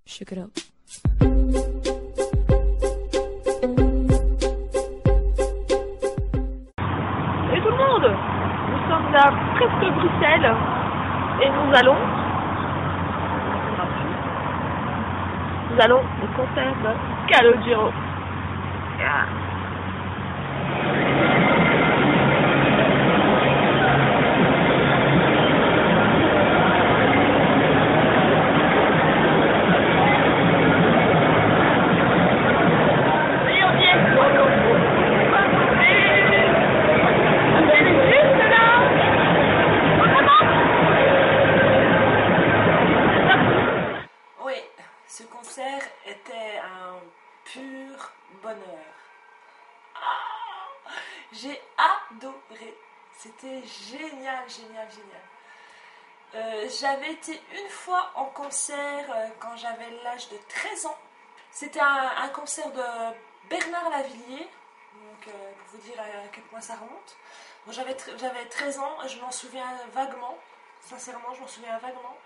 Shake it up. Salut tout le monde! Nous sommes à presque Bruxelles et nous allons au concert de Calogero. Yeah. Ce concert était un pur bonheur. Ah, j'ai adoré. C'était génial, génial, génial. J'avais été une fois en concert quand j'avais l'âge de 13 ans. C'était un concert de Bernard Lavilliers. Donc, pour vous dire à quel point ça remonte. Bon, j'avais 13 ans, je m'en souviens vaguement. Sincèrement, je m'en souviens vaguement.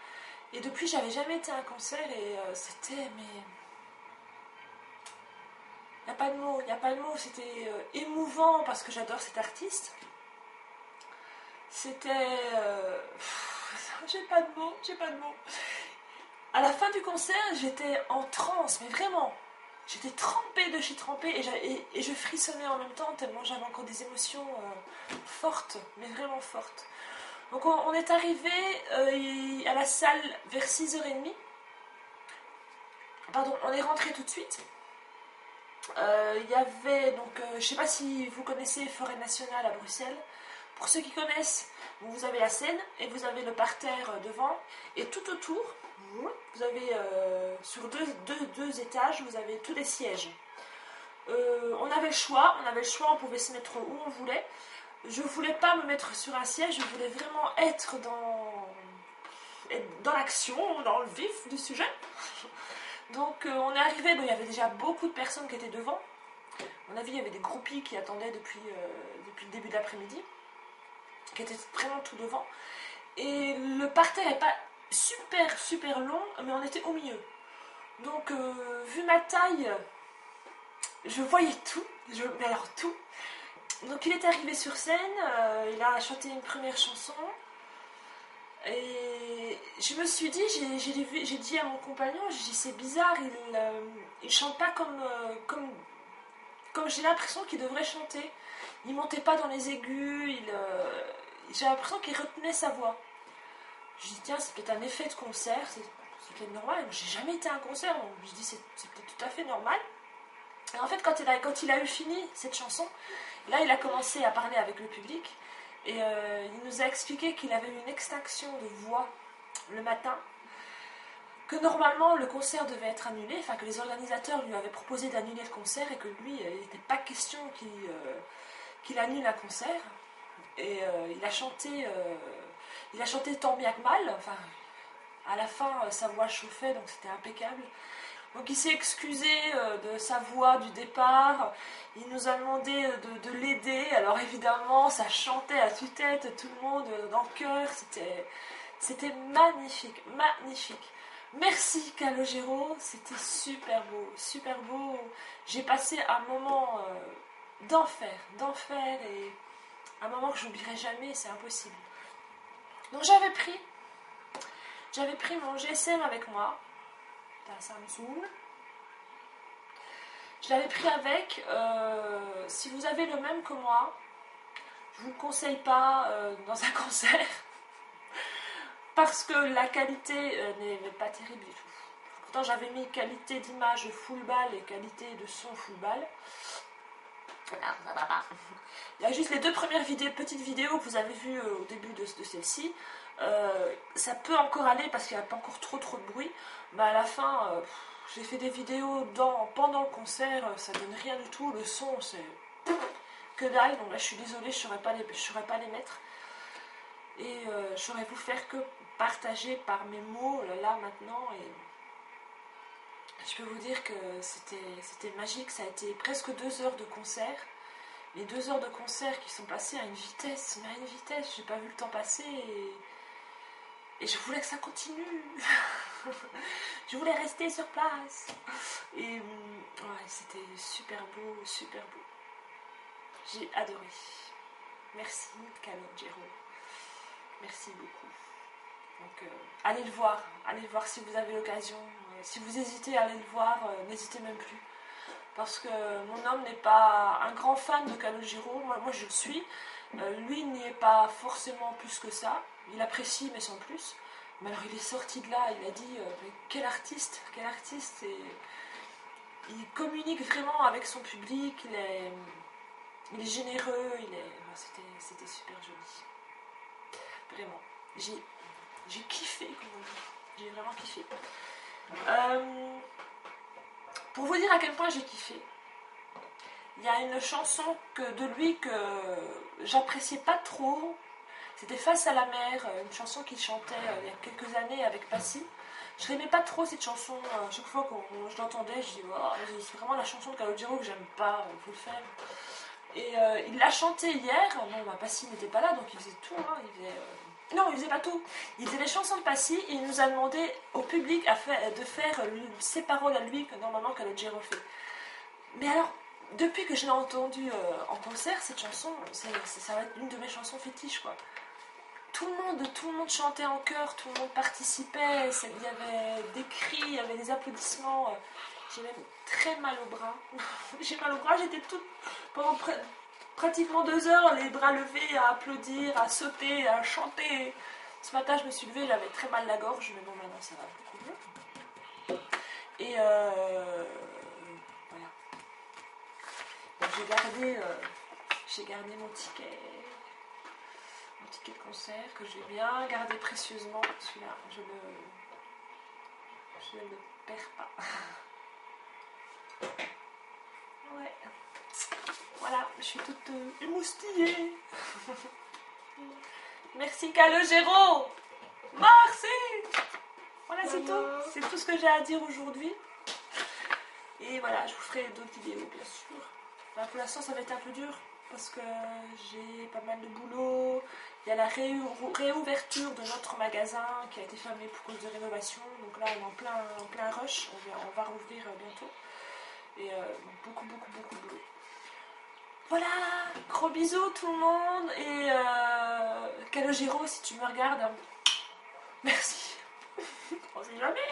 Et depuis, j'avais jamais été à un concert et c'était, mais... Il n'y a pas de mots, il n'y a pas de mots. C'était émouvant parce que j'adore cet artiste. C'était... j'ai pas de mots, j'ai pas de mots. À la fin du concert, j'étais en transe, mais vraiment. J'étais trempée de chez trempée et je frissonnais en même temps tellement j'avais encore des émotions fortes, mais vraiment fortes. Donc on est arrivé à la salle vers 6h30. Pardon, on est rentré tout de suite. Il y avait donc, je ne sais pas si vous connaissez Forêt Nationale à Bruxelles. Pour ceux qui connaissent, vous avez la scène et vous avez le parterre devant. Et tout autour, vous avez sur deux étages, vous avez tous les sièges. On avait le choix, on pouvait se mettre où on voulait. Je ne voulais pas me mettre sur un siège, je voulais vraiment être dans l'action, dans le vif du sujet. Donc on est arrivé, il y avait déjà beaucoup de personnes qui étaient devant. À mon avis, il y avait des groupies qui attendaient depuis le début de l'après-midi, qui étaient vraiment tout devant. Et le parterre n'est pas super long, mais on était au milieu. Donc vu ma taille, je voyais tout, mais alors tout. Donc il est arrivé sur scène, il a chanté une première chanson et je me suis dit, j'ai dit à mon compagnon, j'ai dit c'est bizarre, il chante pas comme j'ai l'impression qu'il devrait chanter. Il montait pas dans les aigus, j'ai l'impression qu'il retenait sa voix. Je dis tiens c'est peut-être un effet de concert, c'est peut-être normal, j'ai jamais été à un concert, donc je dis c'est peut-être tout à fait normal. Et en fait, quand il a eu fini cette chanson, là, il a commencé à parler avec le public et il nous a expliqué qu'il avait eu une extinction de voix le matin, que normalement le concert devait être annulé, enfin que les organisateurs lui avaient proposé d'annuler le concert et que lui, il n'était pas question qu'il annule un concert. Et il a chanté tant bien que mal, enfin, à la fin, sa voix chauffait, donc c'était impeccable. Donc il s'est excusé de sa voix du départ, il nous a demandé de l'aider, alors évidemment ça chantait à tue-tête, tout le monde dans le cœur, c'était magnifique, magnifique. Merci Calogero, c'était super beau, j'ai passé un moment d'enfer et un moment que j'oublierai jamais, c'est impossible. Donc j'avais pris mon GSM avec moi, un Samsung. Je l'avais pris avec. Si vous avez le même que moi, je vous le conseille pas dans un concert parce que la qualité n'est pas terrible du tout. Pourtant j'avais mis qualité d'image full balle et qualité de son full balle. Il y a juste les deux premières petites vidéos que vous avez vues au début de celle-ci. Ça peut encore aller parce qu'il n'y a pas encore trop de bruit, mais à la fin j'ai fait des vidéos pendant le concert, ça donne rien du tout, le son c'est que dalle, donc là je suis désolée, je ne saurais pas les mettre et je saurais vous faire que partager par mes mots là maintenant, et je peux vous dire que c'était magique. Ça a été presque 2 heures de concert. Les 2 heures de concert qui sont passées à une vitesse, j'ai pas vu le temps passer Et je voulais que ça continue. Je voulais rester sur place. Et ouais, c'était super beau, super beau. J'ai adoré. Merci Calogero. Merci beaucoup. Donc allez le voir si vous avez l'occasion. Si vous hésitez à aller le voir, n'hésitez même plus. Parce que mon homme n'est pas un grand fan de Calogero. Moi je le suis. Lui n'y est pas forcément plus que ça. Il apprécie mais sans plus. Mais alors il est sorti de là, il a dit mais quel artiste et il communique vraiment avec son public, il est généreux, c'était super joli. Vraiment. J'ai kiffé, comme on dit. J'ai vraiment kiffé. Pour vous dire à quel point j'ai kiffé, il y a une chanson de lui que j'appréciais pas trop. C'était Face à la mer, une chanson qu'il chantait il y a quelques années avec Passy. Je n'aimais pas trop cette chanson. Chaque fois que je l'entendais, je dis oh, c'est vraiment la chanson de Calogero que j'aime pas, il faut le faire. Et il l'a chantée hier. Bon, Passy n'était pas là, donc il faisait tout. Hein. Non, il faisait pas tout. Il faisait les chansons de Passy et il nous a demandé au public de faire ses paroles à lui que normalement Calogero fait. Mais alors, depuis que je l'ai entendue en concert, cette chanson, ça va être une de mes chansons fétiches, quoi. Tout le monde chantait en chœur, tout le monde participait, il y avait des cris, il y avait des applaudissements. J'ai même très mal au bras. J'ai mal au bras, j'étais toute pendant pratiquement 2 heures, les bras levés, à applaudir, à sauter, à chanter. Ce matin, je me suis levée, j'avais très mal la gorge, mais bon, maintenant ça va beaucoup mieux. Et voilà. Donc, j'ai gardé mon ticket de concert que j'ai bien gardé précieusement. Celui-là, je ne le perds pas. Ouais. Voilà, je suis toute émoustillée. Merci Calogero. Merci. Voilà, c'est tout. C'est tout ce que j'ai à dire aujourd'hui. Et voilà, je vous ferai d'autres vidéos, bien sûr. Enfin, pour l'instant, ça va être un peu dur parce que j'ai pas mal de boulot. Il y a la réouverture de notre magasin qui a été fermé pour cause de rénovation. Donc là, on est en plein rush. On va rouvrir bientôt. Et beaucoup de boulot. Voilà, gros bisous tout le monde. Et Calogero, si tu me regardes, merci. On sait jamais.